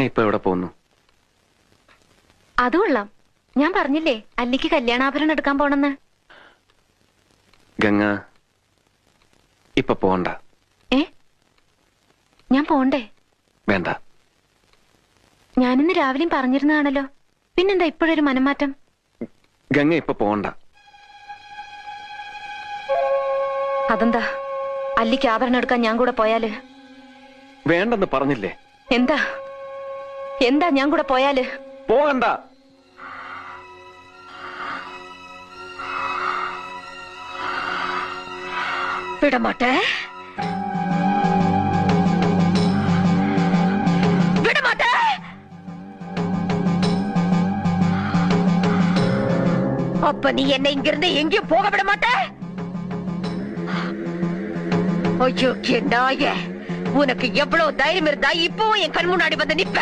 ഇപ്പൊ എവിടെ പോകുന്നു? അത് കൊള്ളാം. ഞാൻ പറഞ്ഞില്ലേ അല്ലിക്ക് കല്യാണാഭരണം എടുക്കാൻ പോണെന്ന്. ഗംഗ ഇപ്പൊ പോണ്ട. ഞാൻ പോണ്ടേ? വേണ്ട. ഞാനിന്ന് രാവിലെയും പറഞ്ഞിരുന്നതാണല്ലോ, പിന്നെന്താ ഇപ്പോഴൊരു മനംമാറ്റം? ഗംഗ ഇപ്പൊ പോണ്ട. അതെന്താ? അല്ലിക്ക് ആഭരണം എടുക്കാൻ ഞാൻ കൂടെ പോയാല്? വേണ്ടെന്ന് പറഞ്ഞില്ലേ? എന്താ എന്താ ഞാൻ കൂടെ പോയാല്? പോകണ്ട. വിടമാട്ടെ, വിടമാട്ടെ. அப்ப நீ என்னை இங்கிருந்து எங்கேயும் போக விட மாட்ட? ஐயோ நாயே, உனக்கு எவ்வளவு தைரியம் இருந்தா இப்பவும் என் கண் முன்னாடி வந்து நிப்ப?